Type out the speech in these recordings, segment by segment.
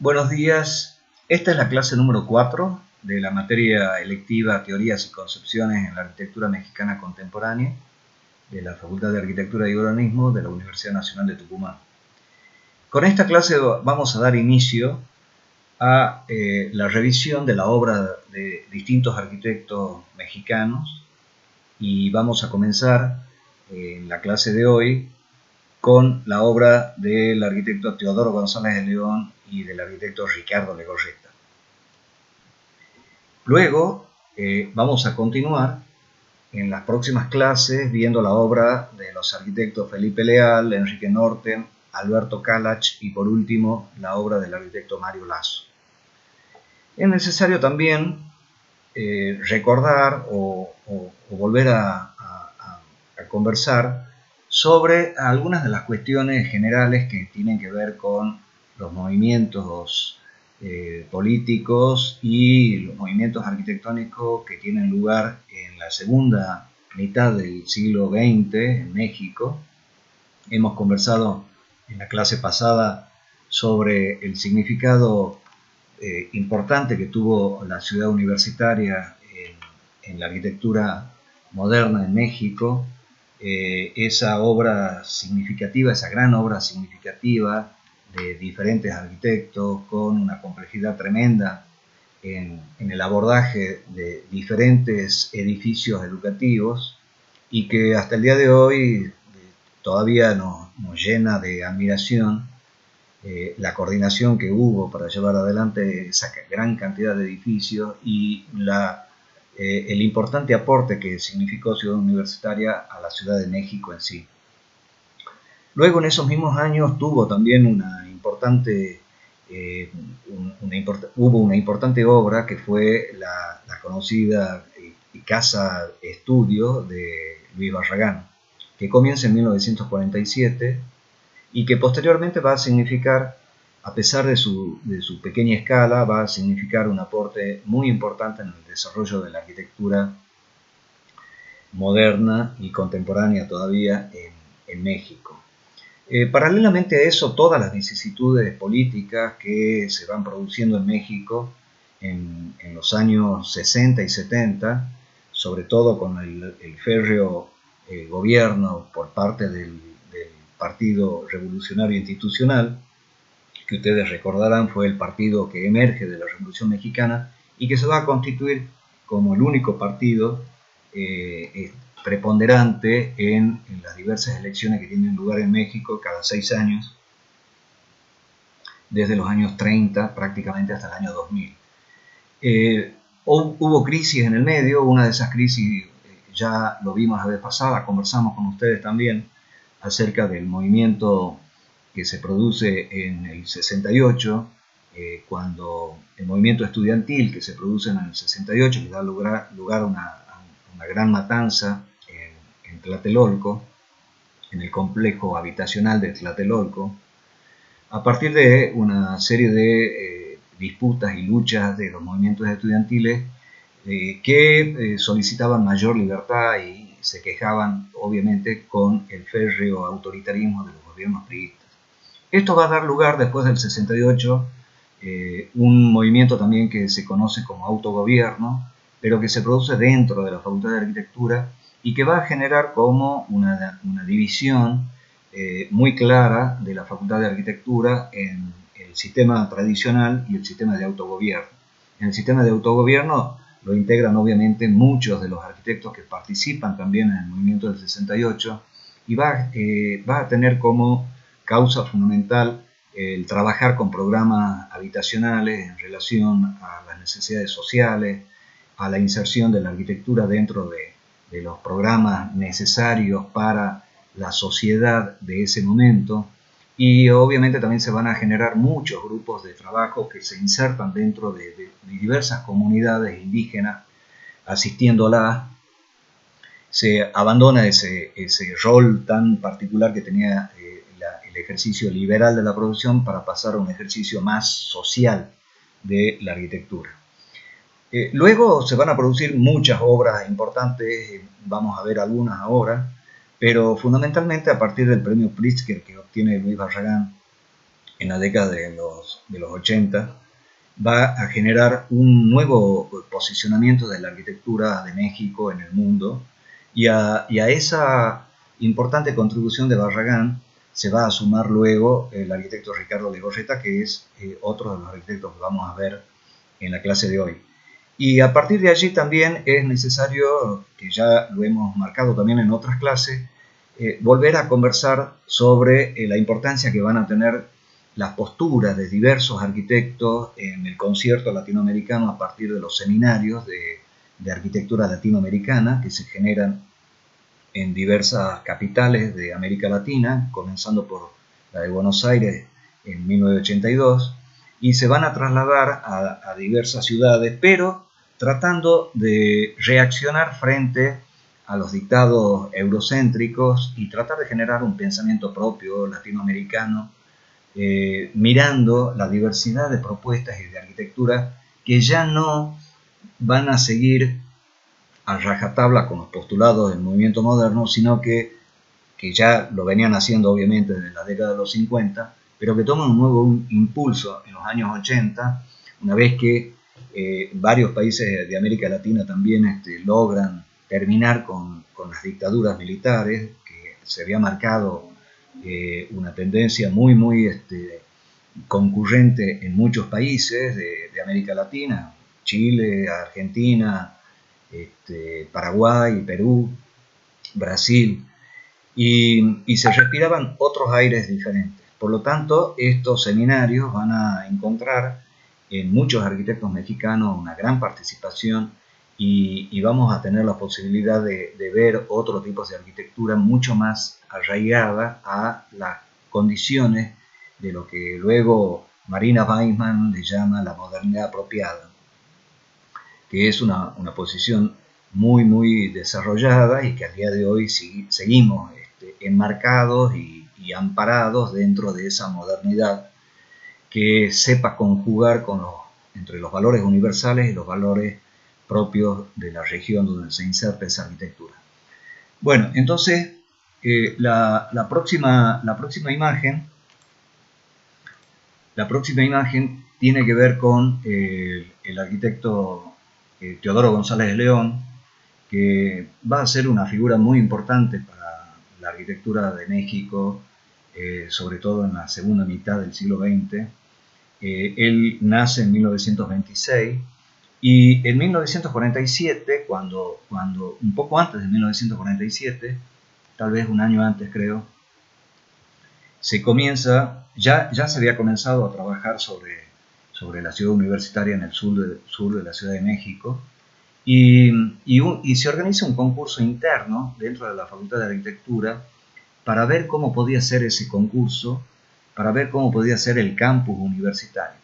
Buenos días, esta es la clase número 4 de la materia electiva Teorías y Concepciones en la Arquitectura Mexicana Contemporánea de la Facultad de Arquitectura y Urbanismo de la Universidad Nacional de Tucumán. Con esta clase vamos a dar inicio a la revisión de la obra de distintos arquitectos mexicanos y vamos a comenzar en la clase de hoy con la obra del arquitecto Teodoro González de León y del arquitecto Ricardo Legorreta. Luego vamos a continuar en las próximas clases viendo la obra de los arquitectos Felipe Leal, Enrique Norten, Alberto Kalach y por último la obra del arquitecto Mario Lasso. Es necesario también recordar o volver a conversar sobre algunas de las cuestiones generales que tienen que ver con los movimientos políticos y los movimientos arquitectónicos que tienen lugar en la segunda mitad del siglo XX en México. Hemos conversado en la clase pasada sobre el significado importante que tuvo la ciudad universitaria en la arquitectura moderna en México. Esa obra significativa, esa gran obra significativa de diferentes arquitectos con una complejidad tremenda en el abordaje de diferentes edificios educativos y que hasta el día de hoy todavía nos llena de admiración la coordinación que hubo para llevar adelante esa gran cantidad de edificios y el importante aporte que significó Ciudad Universitaria a la Ciudad de México en sí. Luego, en esos mismos años, tuvo también hubo una importante obra que fue la conocida Casa Estudio de Luis Barragán, que comienza en 1947 y que posteriormente va a significar, a pesar de su pequeña escala, va a significar un aporte muy importante en el desarrollo de la arquitectura moderna y contemporánea todavía en México. Paralelamente a eso, todas las vicisitudes políticas que se van produciendo en México en los años 60 y 70, sobre todo con el férreo gobierno por parte del Partido Revolucionario Institucional, que ustedes recordarán fue el partido que emerge de la Revolución Mexicana y que se va a constituir como el único partido preponderante en las diversas elecciones que tienen lugar en México cada 6 años, desde los años 30 prácticamente hasta el año 2000. Hubo crisis en el medio, una de esas crisis ya lo vimos la vez pasada, conversamos con ustedes también acerca del movimiento que se produce en el 68, cuando el movimiento estudiantil que se produce en el 68, que da lugar a una gran matanza en Tlatelolco, en el complejo habitacional de Tlatelolco, a partir de una serie de disputas y luchas de los movimientos estudiantiles que solicitaban mayor libertad y se quejaban obviamente con el férreo autoritarismo de los gobiernos priistas. Esto va a dar lugar después del 68, un movimiento también que se conoce como autogobierno, pero que se produce dentro de la Facultad de Arquitectura y que va a generar como una división muy clara de la Facultad de Arquitectura en el sistema tradicional y el sistema de autogobierno. En el sistema de autogobierno lo integran obviamente muchos de los arquitectos que participan también en el movimiento del 68 y va a tener como causa fundamental el trabajar con programas habitacionales en relación a las necesidades sociales, a la inserción de la arquitectura dentro de los programas necesarios para la sociedad de ese momento. Y obviamente también se van a generar muchos grupos de trabajo que se insertan dentro de diversas comunidades indígenas, asistiéndolas. Se abandona ese rol tan particular que tenía el ejercicio liberal de la producción para pasar a un ejercicio más social de la arquitectura. Luego se van a producir muchas obras importantes, vamos a ver algunas ahora, pero fundamentalmente a partir del premio Pritzker que obtiene Luis Barragán en la década de los 80, va a generar un nuevo posicionamiento de la arquitectura de México en el mundo, y a esa importante contribución de Barragán se va a sumar luego el arquitecto Ricardo Legorreta, que es otro de los arquitectos que vamos a ver en la clase de hoy. Y a partir de allí también es necesario, que ya lo hemos marcado también en otras clases, volver a conversar sobre la importancia que van a tener las posturas de diversos arquitectos en el concierto latinoamericano a partir de los seminarios de arquitectura latinoamericana que se generan en diversas capitales de América Latina, comenzando por la de Buenos Aires en 1982, y se van a trasladar a diversas ciudades, pero tratando de reaccionar frente a los dictados eurocéntricos y tratar de generar un pensamiento propio latinoamericano, mirando la diversidad de propuestas y de arquitectura que ya no van a seguir a rajatabla con los postulados del movimiento moderno, sino que ya lo venían haciendo obviamente desde la década de los 50, pero que toman un nuevo impulso en los años 80, una vez que varios países de América Latina también logran terminar con las dictaduras militares, que se había marcado una tendencia muy concurrente en muchos países de América Latina, Chile, Argentina, Paraguay, Perú, Brasil, y se respiraban otros aires diferentes. Por lo tanto, estos seminarios van a encontrar en muchos arquitectos mexicanos una gran participación y vamos a tener la posibilidad de ver otro tipo de arquitectura mucho más arraigada a las condiciones de lo que luego Marina Weissman le llama la modernidad apropiada, que es una posición muy desarrollada y que a día de hoy seguimos enmarcados y amparados dentro de esa modernidad que sepa conjugar entre los valores universales y los valores propios de la región donde se inserta esa arquitectura. Bueno, entonces la próxima imagen tiene que ver con el arquitecto Teodoro González de León, que va a ser una figura muy importante para la arquitectura de México, sobre todo en la segunda mitad del siglo XX. Él nace en 1926 y en 1947, cuando un poco antes de 1947, tal vez un año antes creo, se se había comenzado a trabajar sobre la ciudad universitaria en el sur de la Ciudad de México, y se organiza un concurso interno dentro de la Facultad de Arquitectura para ver cómo podía ser ese concurso, para ver cómo podía ser el campus universitario.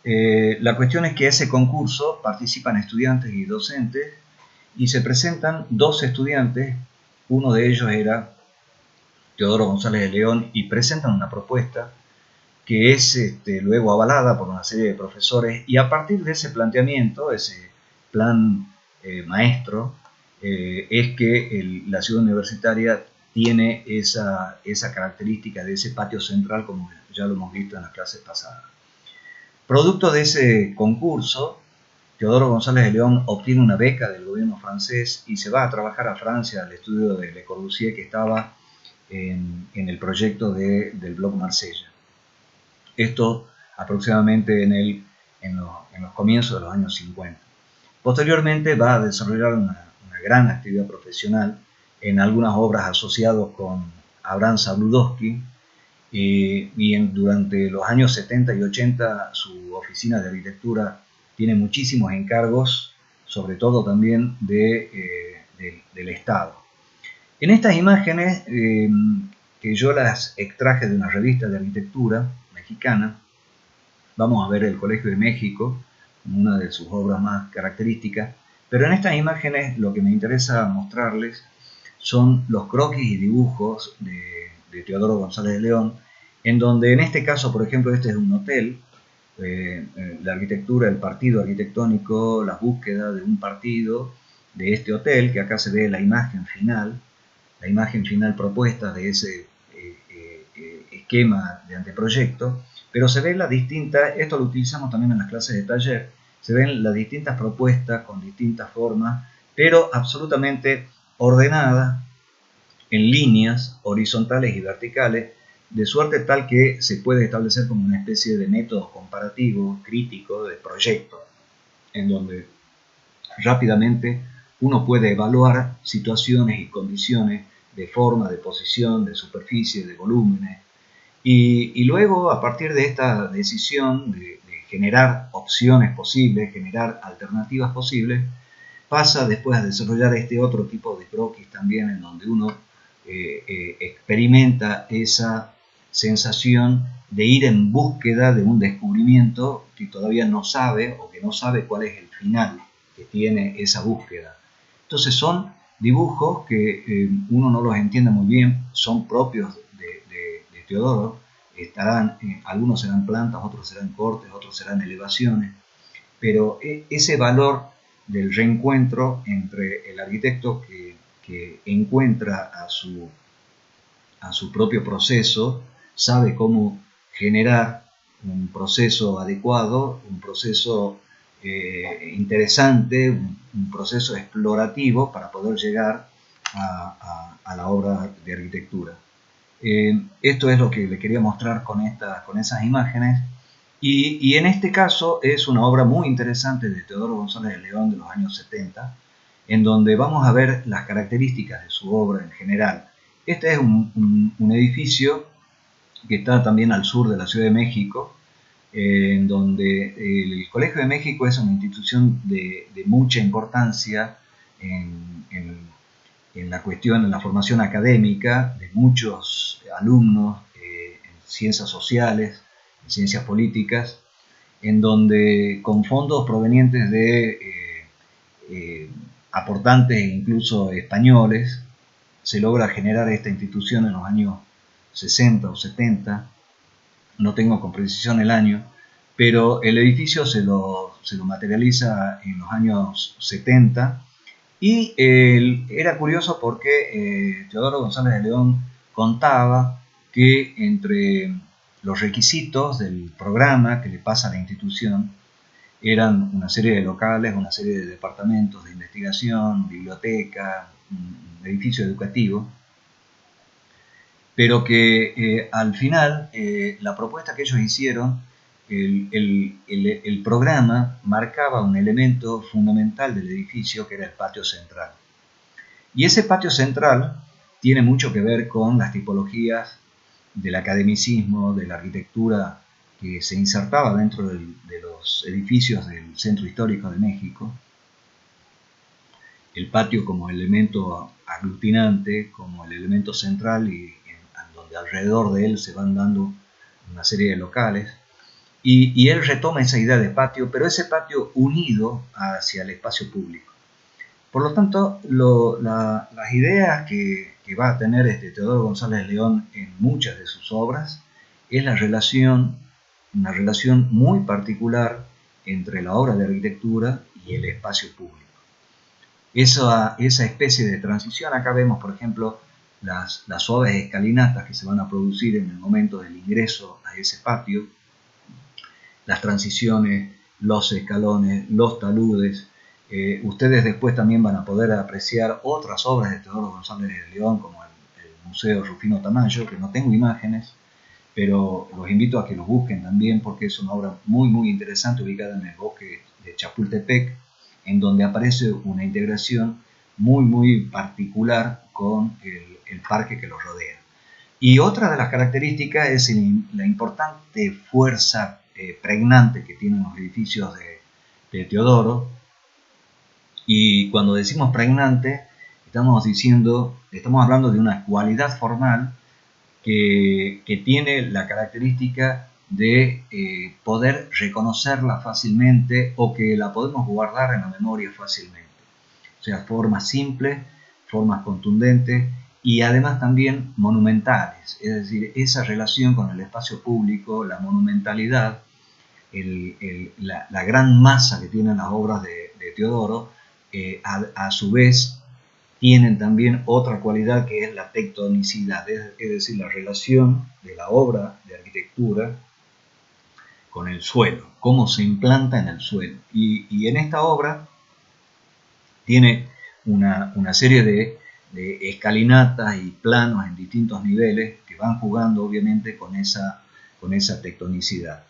La cuestión es que ese concurso participan estudiantes y docentes y se presentan dos estudiantes, uno de ellos era Teodoro González de León, y presentan una propuesta que es luego avalada por una serie de profesores, y a partir de ese planteamiento, ese plan maestro, es que la ciudad universitaria tiene esa característica de ese patio central, como ya lo hemos visto en las clases pasadas. Producto de ese concurso, Teodoro González de León obtiene una beca del gobierno francés y se va a trabajar a Francia al estudio de Le Corbusier, que estaba en el proyecto del Bloc Marsella. Esto aproximadamente en los comienzos de los años 50. Posteriormente va a desarrollar una gran actividad profesional en algunas obras asociadas con Abraham Sabludowski, durante los años 70 y 80 su oficina de arquitectura tiene muchísimos encargos, sobre todo también del Estado. En estas imágenes, que yo las extraje de una revista de arquitectura mexicana, vamos a ver el Colegio de México, una de sus obras más características, pero en estas imágenes lo que me interesa mostrarles son los croquis y dibujos de Teodoro González de León, en donde en este caso, por ejemplo, este es un hotel, la arquitectura, el partido arquitectónico, la búsqueda de un partido de este hotel, que acá se ve la imagen final propuesta de ese esquema de anteproyecto, pero se ven las distintas, esto lo utilizamos también en las clases de taller, se ven las distintas propuestas con distintas formas, pero absolutamente ordenadas en líneas horizontales y verticales, de suerte tal que se puede establecer como una especie de método comparativo, crítico, de proyecto, en donde rápidamente uno puede evaluar situaciones y condiciones de forma, de posición, de superficie, de volúmenes, y luego, a partir de esta decisión de generar opciones posibles, generar alternativas posibles, pasa después a desarrollar este otro tipo de croquis también, en donde uno experimenta esa sensación de ir en búsqueda de un descubrimiento que todavía no sabe, o que no sabe cuál es el final que tiene esa búsqueda. Entonces son dibujos que uno no los entiende muy bien, son propios de Teodoro, algunos serán plantas, otros serán cortes, otros serán elevaciones, pero ese valor del reencuentro entre el arquitecto que encuentra a su propio proceso, sabe cómo generar un proceso adecuado, un proceso interesante, un proceso explorativo para poder llegar a la obra de arquitectura. Esto es lo que le quería mostrar con esas imágenes. Y en este caso es una obra muy interesante de Teodoro González de León de los años 70, en donde vamos a ver las características de su obra en general. Este es un edificio que está también al sur de la Ciudad de México, en donde el Colegio de México es una institución de mucha importancia en la cuestión, en la formación académica de muchos alumnos en ciencias sociales, en ciencias políticas, en donde con fondos provenientes de aportantes incluso españoles, se logra generar esta institución en los años 60 o 70, no tengo con precisión el año, pero el edificio se lo materializa en los años 70, y era curioso porque Teodoro González de León contaba que entre los requisitos del programa que le pasa a la institución eran una serie de locales, una serie de departamentos de investigación, biblioteca, un edificio educativo, pero que al final la propuesta que ellos hicieron, el programa marcaba un elemento fundamental del edificio, que era el patio central. Y ese patio central tiene mucho que ver con las tipologías del academicismo, de la arquitectura que se insertaba dentro de los edificios del Centro Histórico de México. El patio como elemento aglutinante, como el elemento central, y donde alrededor de él se van dando una serie de locales. Y él retoma esa idea de patio, pero ese patio unido hacia el espacio público. Por lo tanto, las ideas que va a tener Teodoro González de León en muchas de sus obras es una relación muy particular entre la obra de arquitectura y el espacio público. Esa especie de transición, acá vemos, por ejemplo, las suaves escalinatas que se van a producir en el momento del ingreso a ese patio, las transiciones, los escalones, los taludes. Ustedes después también van a poder apreciar otras obras de Teodoro González de León, como el Museo Rufino Tamayo, que no tengo imágenes, pero los invito a que los busquen también, porque es una obra muy, muy interesante, ubicada en el bosque de Chapultepec, en donde aparece una integración muy, muy particular con el parque que los rodea. Y otra de las características es la importante fuerza pregnante que tienen los edificios de Teodoro. Y cuando decimos pregnante, estamos hablando de una cualidad formal que tiene la característica de poder reconocerla fácilmente, o que la podemos guardar en la memoria fácilmente. O sea, formas simples, formas contundentes y además también monumentales. Es decir, esa relación con el espacio público, la monumentalidad, la gran masa que tienen las obras de Teodoro, a su vez tienen también otra cualidad, que es la tectonicidad, es decir, la relación de la obra de arquitectura con el suelo, cómo se implanta en el suelo. Y en esta obra tiene una serie de escalinatas y planos en distintos niveles que van jugando obviamente con esa tectonicidad.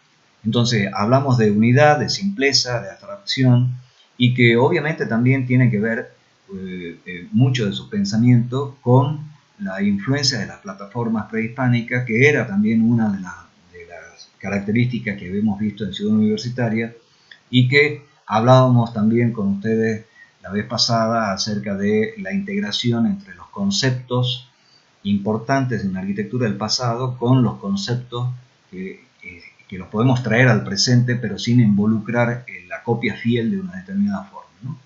Entonces hablamos de unidad, de simpleza, de abstracción, y que obviamente también tiene que ver mucho de su pensamiento con la influencia de las plataformas prehispánicas, que era también una de las características que hemos visto en Ciudad Universitaria, y que hablábamos también con ustedes la vez pasada acerca de la integración entre los conceptos importantes de una arquitectura del pasado con los conceptos que los podemos traer al presente, pero sin involucrar la copia fiel de una determinada forma, ¿no?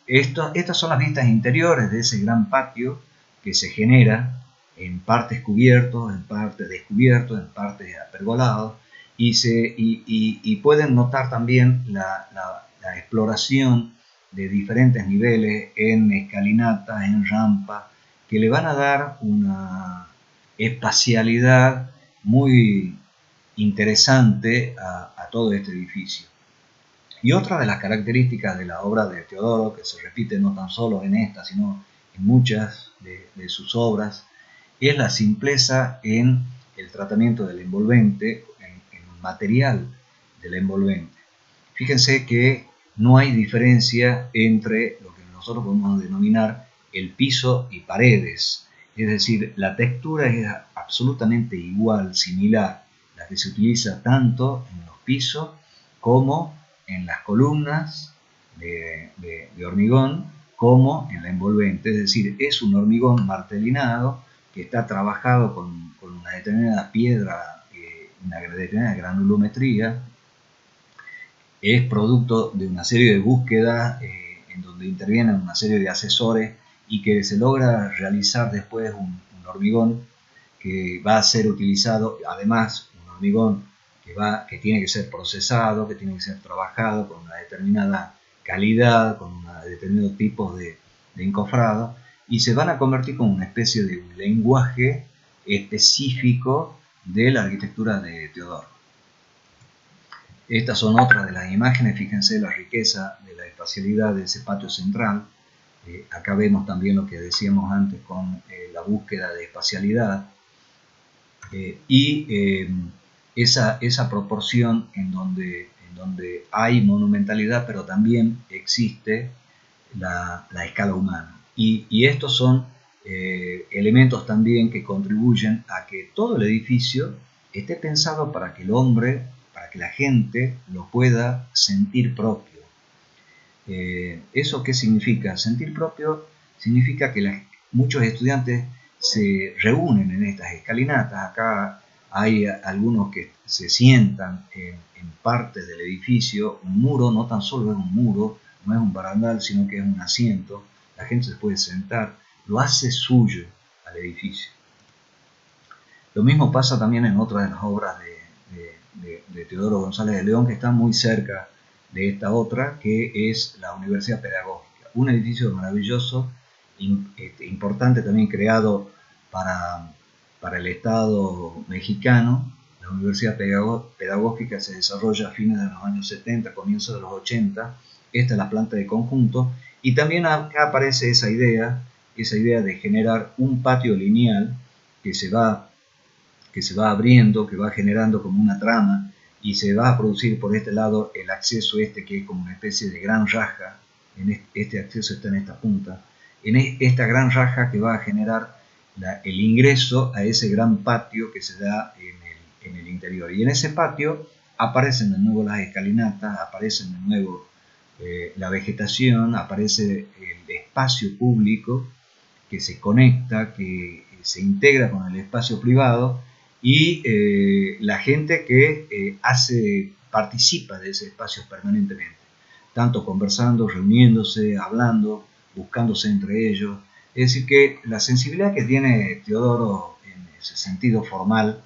Estas son las vistas interiores de ese gran patio que se genera en partes cubiertos, en partes descubiertos, en partes apergolados, y pueden notar también la exploración de diferentes niveles en escalinatas, en rampas, que le van a dar una espacialidad muy interesante a todo este edificio. Y otra de las características de la obra de Teodoro, que se repite no tan solo en esta, sino en muchas de sus obras, es la simpleza en el tratamiento del envolvente, en el material del envolvente. Fíjense que no hay diferencia entre lo que nosotros podemos denominar el piso y paredes. Es decir, la textura es absolutamente igual, similar, la que se utiliza tanto en los pisos como en las columnas de hormigón, como en la envolvente. Es decir, es un hormigón martelinado que está trabajado con una determinada piedra, una determinada granulometría. Es producto de una serie de búsquedas en donde intervienen una serie de asesores y que se logra realizar después un hormigón que va a ser utilizado, además un hormigón que tiene que ser procesado, que tiene que ser trabajado con una determinada calidad, con un determinado tipo de encofrado, y se van a convertir como una especie de un lenguaje específico de la arquitectura de Teodoro. Estas son otras de las imágenes, fíjense la riqueza de la espacialidad de ese patio central. Acá vemos también lo que decíamos antes con la búsqueda de espacialidad esa proporción en donde hay monumentalidad, pero también existe la escala humana. Y estos son elementos también que contribuyen a que todo el edificio esté pensado para que el hombre, para que la gente lo pueda sentir propio. ¿Eso qué significa? Sentir propio significa que muchos estudiantes se reúnen en estas escalinatas. Acá hay algunos que se sientan en partes del edificio. Un muro no tan solo es un muro, no es un barandal, sino que es un asiento. La gente se puede sentar, lo hace suyo al edificio. Lo mismo pasa también en otra de las obras de Teodoro González de León, que está muy cerca de esta otra, que es la Universidad Pedagógica. Un edificio maravilloso, importante también, creado para el Estado mexicano. La Universidad Pedagógica se desarrolla a fines de los años 70, comienzos de los 80. Esta es la planta de conjunto. Y también acá aparece esa idea de generar un patio lineal que se va abriendo, que va generando como una trama, y se va a producir por este lado el acceso que es como una especie de gran raja. Este acceso está en esta punta. En esta gran raja que va a generar el ingreso a ese gran patio que se da en el interior. Y en ese patio aparecen de nuevo las escalinatas, aparecen de nuevo la vegetación, aparece el espacio público que se conecta, que se integra con el espacio privado, y la gente que participa de ese espacio permanentemente, tanto conversando, reuniéndose, hablando, buscándose entre ellos. Es decir, que la sensibilidad que tiene Teodoro en ese sentido formal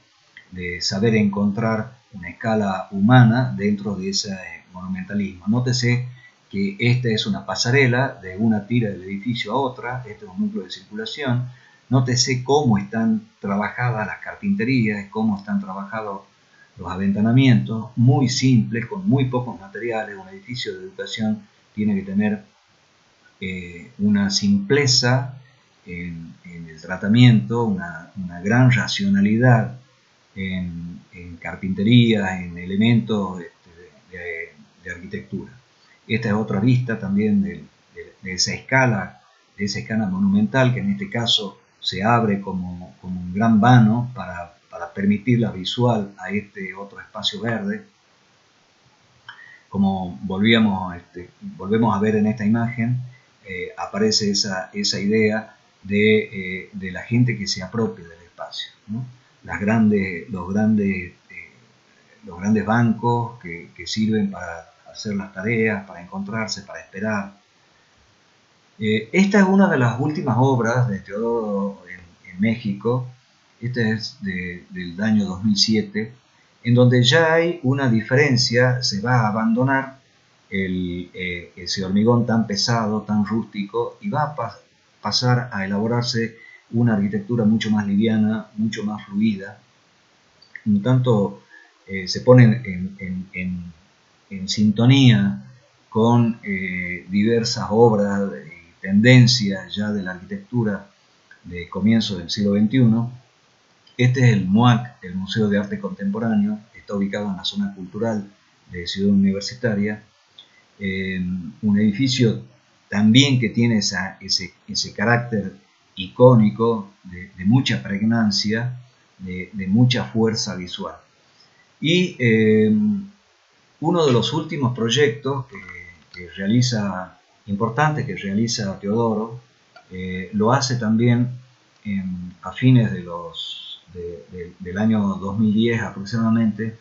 de saber encontrar una escala humana dentro de ese monumentalismo. Nótese que esta es una pasarela de una tira del edificio a otra, este es un núcleo de circulación. Nótese cómo están trabajadas las carpinterías, cómo están trabajados los aventanamientos, muy simples, con muy pocos materiales. Un edificio de educación tiene que tener una simpleza en el tratamiento, una gran racionalidad en carpintería, en elementos de arquitectura. Esta es otra vista también de esa escala monumental, que en este caso se abre como un gran vano para permitir la visual a este otro espacio verde. Como volvemos a ver en esta imagen, aparece esa idea de la gente que se apropia del espacio, ¿no? Los grandes bancos que sirven para hacer las tareas, para encontrarse, para esperar. Esta es una de las últimas obras de Teodoro en México. Este es del año 2007, en donde ya hay una diferencia. Se va a abandonar ese hormigón tan pesado, tan rústico, y va a pasar a elaborarse una arquitectura mucho más liviana, mucho más fluida. Un tanto se ponen en sintonía con diversas obras y tendencias ya de la arquitectura de comienzo del siglo XXI. Este es el MUAC, el Museo de Arte Contemporáneo. Está ubicado en la zona cultural de Ciudad Universitaria. Un edificio también que tiene ese carácter icónico de mucha pregnancia, de mucha fuerza visual. Y uno de los últimos proyectos importantes que realiza Teodoro, lo hace también a fines del año 2010 aproximadamente,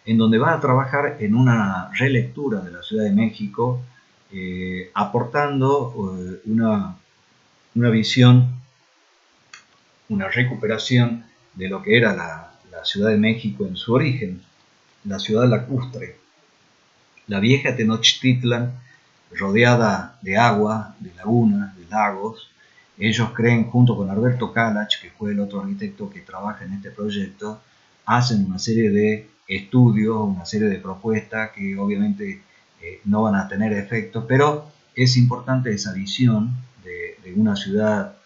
en donde va a trabajar en una relectura de la Ciudad de México, aportando una visión, una recuperación de lo que era la Ciudad de México en su origen, la ciudad lacustre, la vieja Tenochtitlan, rodeada de agua, de lagunas, de lagos. Ellos creen, junto con Alberto Kalach, que fue el otro arquitecto que trabaja en este proyecto, hacen una serie de estudios, una serie de propuestas que obviamente no van a tener efecto, pero es importante esa visión de una ciudad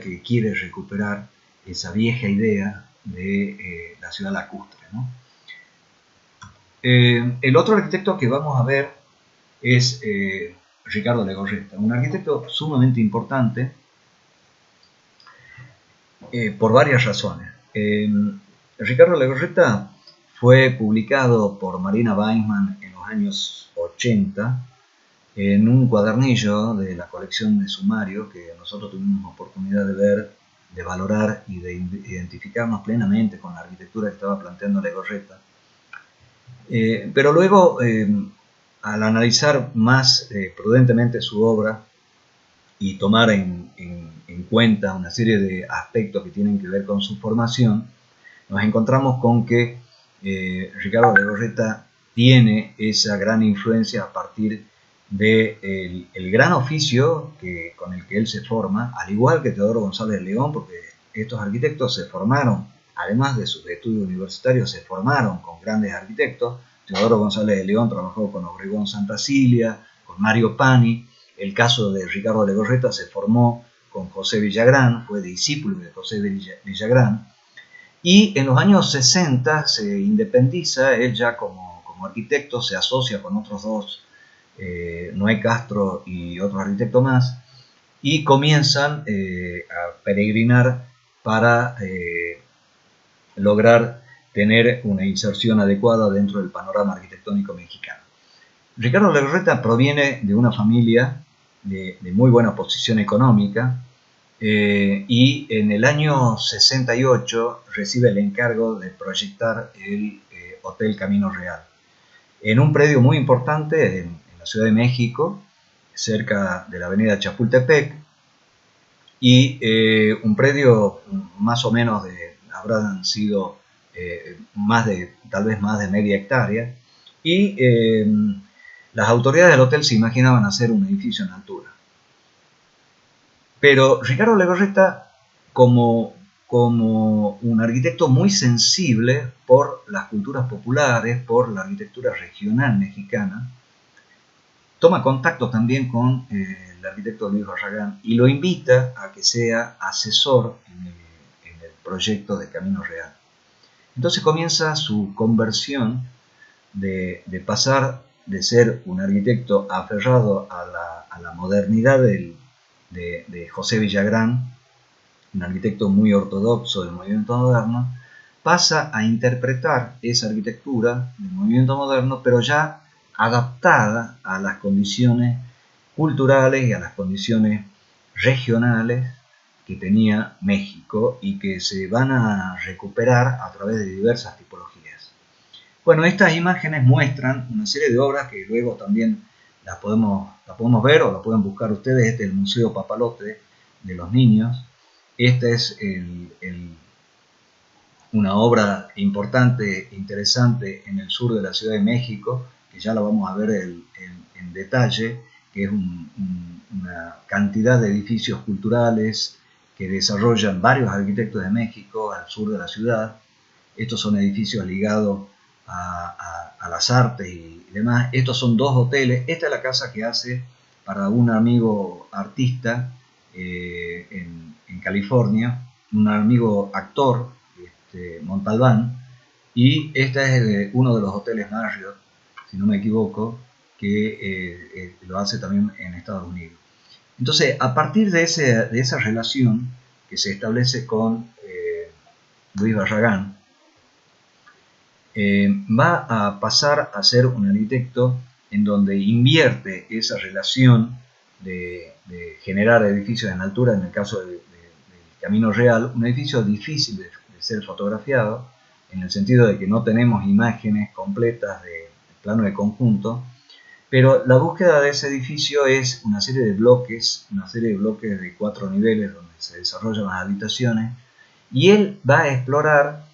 que quiere recuperar esa vieja idea de la ciudad lacustre, ¿no? El otro arquitecto que vamos a ver es Ricardo Legorreta, un arquitecto sumamente importante por varias razones. Ricardo Legorreta fue publicado por Marina Weissman en los años 80 en un cuadernillo de la colección de sumario que nosotros tuvimos oportunidad de ver, de valorar y de identificarnos plenamente con la arquitectura que estaba planteando Legorreta. Pero luego, al analizar más prudentemente su obra y tomar en cuenta una serie de aspectos que tienen que ver con su formación, nos encontramos con que Ricardo Legorreta tiene esa gran influencia a partir del gran oficio con el que él se forma, al igual que Teodoro González de León, porque estos arquitectos se formaron, además de sus estudios universitarios, se formaron con grandes arquitectos. Teodoro González de León trabajó con Obregón Santacilia, con Mario Pani. El caso de Ricardo Legorreta se formó con José Villagrán, fue discípulo de José Villagrán. Y en los años 60 se independiza, él ya como arquitecto se asocia con otros dos, Noé Castro y otro arquitecto más, y comienzan a peregrinar para lograr tener una inserción adecuada dentro del panorama arquitectónico mexicano. Ricardo Legorreta proviene de una familia de muy buena posición económica, y en el año 68 recibe el encargo de proyectar el Hotel Camino Real en un predio muy importante en la Ciudad de México, cerca de la avenida Chapultepec, y un predio más o menos habrán sido tal vez más de media hectárea, y las autoridades del hotel se imaginaban hacer un edificio en altura. Pero Ricardo Legorreta, como como un arquitecto muy sensible por las culturas populares, por la arquitectura regional mexicana. Toma contacto también con el arquitecto Luis Barragán y lo invita a que sea asesor en el proyecto de Camino Real. Entonces comienza su conversión de pasar de ser un arquitecto aferrado a la modernidad de José Villagrán, un arquitecto muy ortodoxo del movimiento moderno, pasa a interpretar esa arquitectura del movimiento moderno, pero ya adaptada a las condiciones culturales y a las condiciones regionales que tenía México y que se van a recuperar a través de diversas tipologías. Bueno, estas imágenes muestran una serie de obras que luego también las podemos ver o las pueden buscar ustedes. Este es el Museo Papalote de los niños. Esta es una obra importante, interesante en el sur de la Ciudad de México, que ya la vamos a ver en detalle, que es una cantidad de edificios culturales que desarrollan varios arquitectos de México al sur de la ciudad. Estos son edificios ligados a las artes y demás. Estos son dos hoteles. Esta es la casa que hace para un amigo artista en California, un amigo actor, Montalbán, y este es uno de los hoteles Marriott, si no me equivoco, que lo hace también en Estados Unidos. Entonces, a partir de esa relación que se establece con Luis Barragán, va a pasar a ser un arquitecto en donde invierte esa relación de generar edificios en altura, en el caso del Camino Real, un edificio difícil de ser fotografiado, en el sentido de que no tenemos imágenes completas de plano de conjunto, pero la búsqueda de ese edificio es una serie de bloques de 4 niveles donde se desarrollan las habitaciones, y él va a explorar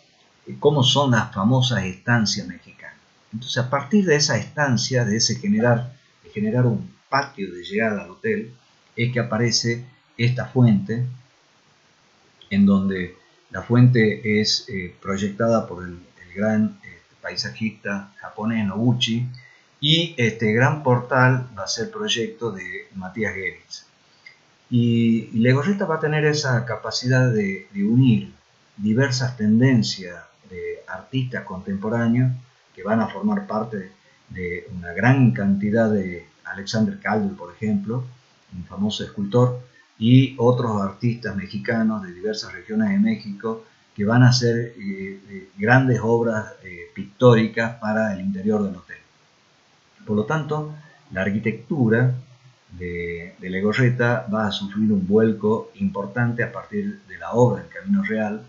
cómo son las famosas estancias mexicanas. Entonces, a partir de esa estancia, de generar un patio de llegada al hotel, es que aparece esta fuente, en donde la fuente es proyectada por el gran paisajista japonés Noguchi, y este gran portal va a ser proyecto de Matías Geritz. Y Legorreta va a tener esa capacidad de unir diversas tendencias de artistas contemporáneos que van a formar parte de una gran cantidad de Alexander Calder, por ejemplo, un famoso escultor, y otros artistas mexicanos de diversas regiones de México que van a hacer grandes obras pictóricas para el interior del hotel. Por lo tanto, la arquitectura de Legorreta va a sufrir un vuelco importante a partir de la obra del Camino Real,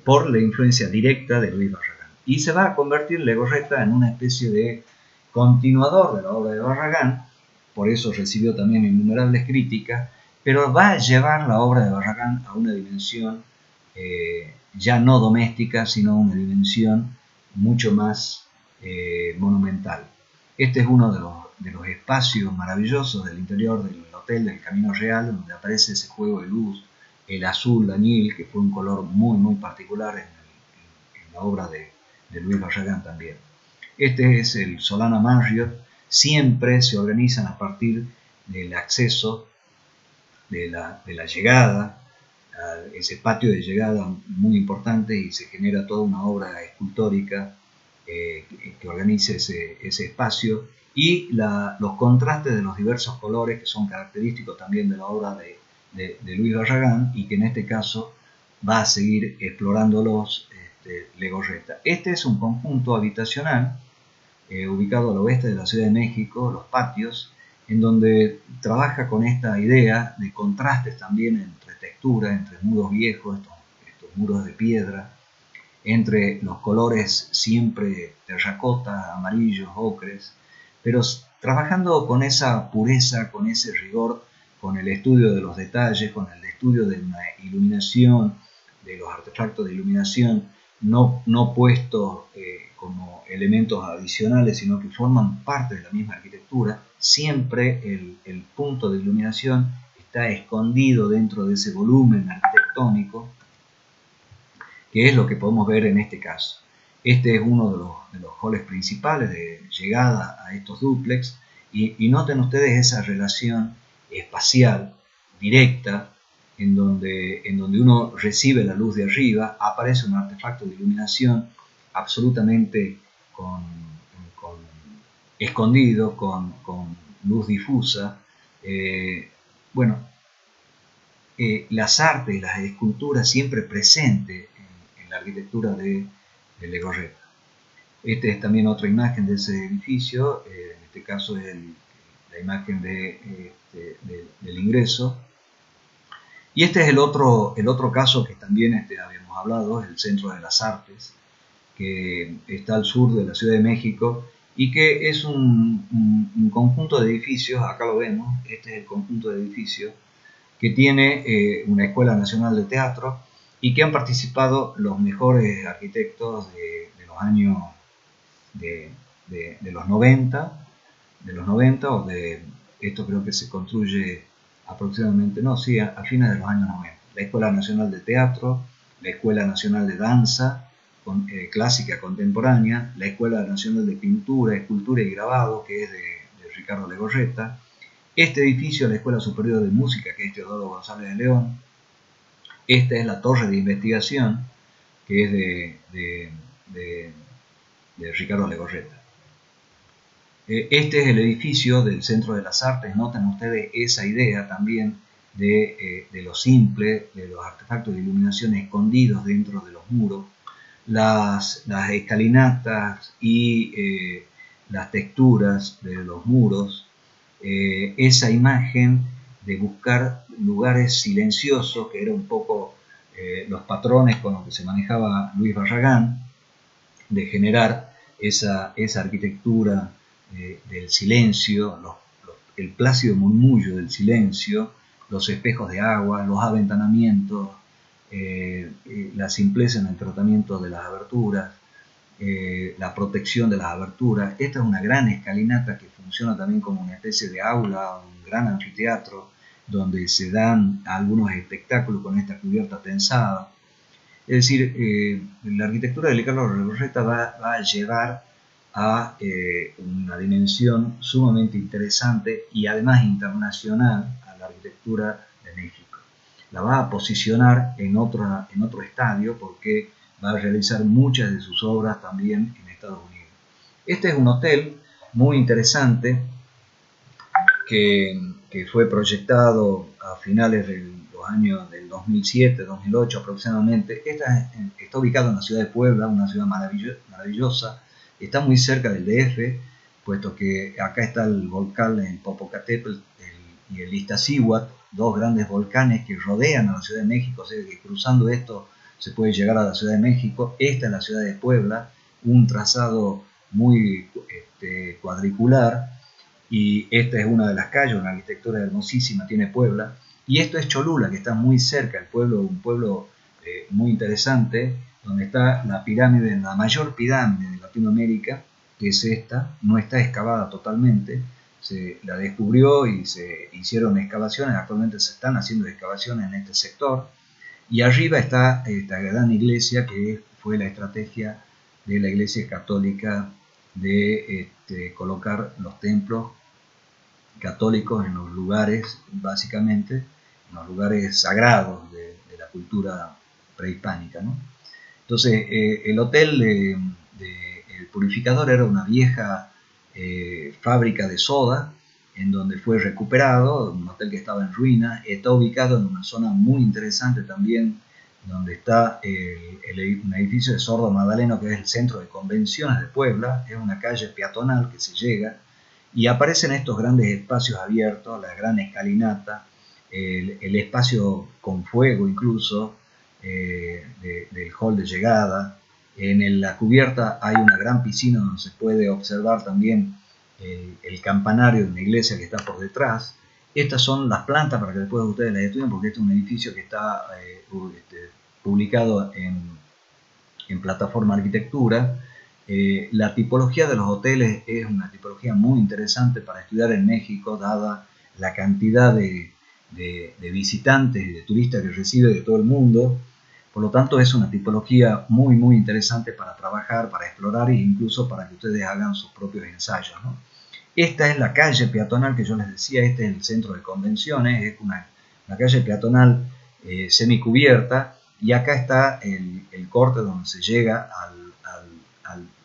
por la influencia directa de Luis Barragán. Y se va a convertir Legorreta en una especie de continuador de la obra de Barragán, por eso recibió también innumerables críticas, pero va a llevar la obra de Barragán a una dimensión ya no doméstica, sino una dimensión mucho más monumental. Este es uno de los espacios maravillosos del interior del hotel del Camino Real, donde aparece ese juego de luz, el azul añil, que fue un color muy particular en la obra de Luis Barragán también. Este es el Solana Marriott. Siempre se organizan a partir del acceso, de la llegada, a ese patio de llegada muy importante, y se genera toda una obra escultórica que organice ese espacio, y los contrastes de los diversos colores que son característicos también de la obra de Luis Barragán, y que en este caso va a seguir explorándolos Legorreta. Este es un conjunto habitacional ubicado al oeste de la Ciudad de México, Los Patios, en donde trabaja con esta idea de contrastes también entre textura, entre muros viejos, estos muros de piedra, entre los colores siempre terracota, amarillos, ocres, pero trabajando con esa pureza, con ese rigor, con el estudio de los detalles, con el estudio de una iluminación, de los artefactos de iluminación, no puestos como elementos adicionales, sino que forman parte de la misma arquitectura. Siempre el punto de iluminación está escondido dentro de ese volumen arquitectónico, que es lo que podemos ver en este caso. Este es uno de los halls principales de llegada a estos dúplex, y noten ustedes esa relación espacial directa en donde uno recibe la luz de arriba, aparece un artefacto de iluminación absolutamente escondido, con luz difusa. Bueno, las artes y las esculturas siempre presentes en la arquitectura de Legorreta. Esta es también otra imagen de ese edificio, en este caso es la imagen del ingreso. Y este es el otro caso que también habíamos hablado, el Centro de las Artes, que está al sur de la Ciudad de México y que es un conjunto de edificios. Acá lo vemos, este es el conjunto de edificios que tiene una Escuela Nacional de Teatro y que han participado los mejores arquitectos de los años de los 90, o de esto creo que se construye aproximadamente, no, sí, a fines de los años 90. La Escuela Nacional de Teatro, la Escuela Nacional de Danza clásica contemporánea, la Escuela Nacional de Pintura, Escultura y Grabado, que es de Ricardo Legorreta. Este edificio, la Escuela Superior de Música, que es Teodoro González de León. Esta es la Torre de Investigación, que es de Ricardo Legorreta. Este es el edificio del Centro de las Artes. Noten ustedes esa idea también de lo simple, de los artefactos de iluminación escondidos dentro de los muros, las escalinatas y las texturas de los muros, esa imagen de buscar lugares silenciosos, que era un poco los patrones con los que se manejaba Luis Barragán, de generar esa arquitectura del silencio, el plácido murmullo del silencio, los espejos de agua, los aventanamientos, la simpleza en el tratamiento de las aberturas, la protección de las aberturas. Esta es una gran escalinata que funciona también como una especie de aula, un gran anfiteatro, donde se dan algunos espectáculos con esta cubierta tensada. Es decir, la arquitectura de Ricardo Legorreta va a llevar a una dimensión sumamente interesante y además internacional a la arquitectura de México. La va a posicionar en otro estadio, porque va a realizar muchas de sus obras también en Estados Unidos. Este es un hotel muy interesante que fue proyectado a finales de los años del 2007, 2008 aproximadamente. Está ubicado en la ciudad de Puebla, una ciudad maravillosa. Está muy cerca del DF, puesto que acá está el volcán, el Popocatépetl y el Iztaccíhuatl, dos grandes volcanes que rodean a la Ciudad de México. O sea que cruzando esto se puede llegar a la Ciudad de México. Esta es la ciudad de Puebla, un trazado muy cuadricular, y esta es una de las calles, una arquitectura hermosísima tiene Puebla. Y esto es Cholula, que está muy cerca, un pueblo muy interesante, donde está la pirámide, la mayor pirámide de Latinoamérica, que es esta. No está excavada totalmente, se la descubrió y se hicieron excavaciones. Actualmente se están haciendo excavaciones en este sector. Y arriba está esta gran iglesia, que fue la estrategia de la Iglesia Católica de colocar los templos católicos en los lugares, básicamente, en los lugares sagrados de la cultura prehispánica, ¿no? Entonces, el hotel El Purificador era una vieja fábrica de soda, en donde fue recuperado, un hotel que estaba en ruinas. Está ubicado en una zona muy interesante también, donde está un edificio de Sordo Magdaleno, que es el Centro de Convenciones de Puebla. Es una calle peatonal que se llega, y aparecen estos grandes espacios abiertos, la gran escalinata, el espacio con fuego incluso, del hall de llegada. En la cubierta hay una gran piscina donde se puede observar también el campanario de una iglesia que está por detrás. Estas son las plantas para que después ustedes las estudien, porque este es un edificio que está publicado en Plataforma Arquitectura. La tipología de los hoteles es una tipología muy interesante para estudiar en México, dada la cantidad de visitantes y de turistas que recibe de todo el mundo. Por lo tanto, es una tipología muy, muy interesante para trabajar, para explorar e incluso para que ustedes hagan sus propios ensayos, ¿no? Esta es la calle peatonal que yo les decía, este es el centro de convenciones, es una calle peatonal semicubierta, y acá está el corte donde se llega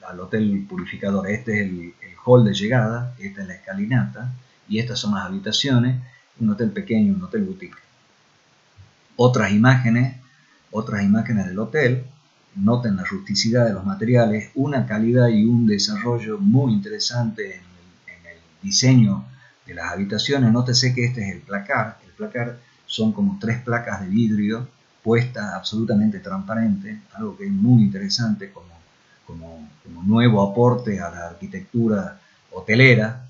al hotel purificador. Este es el hall de llegada, esta es la escalinata, y estas son las habitaciones, un hotel pequeño, un hotel boutique. Otras imágenes del hotel. Noten la rusticidad de los materiales, una calidad y un desarrollo muy interesante en el diseño de las habitaciones. Nótese que este es el placar. El placar son como 3 placas de vidrio puestas absolutamente transparentes, algo que es muy interesante como nuevo aporte a la arquitectura hotelera.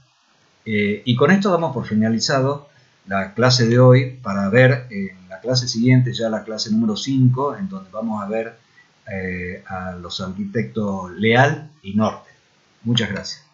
Y con esto damos por finalizado la clase de hoy, para ver en la clase siguiente, ya la clase número 5, en donde vamos a ver a los arquitectos Leal y Norte. Muchas gracias.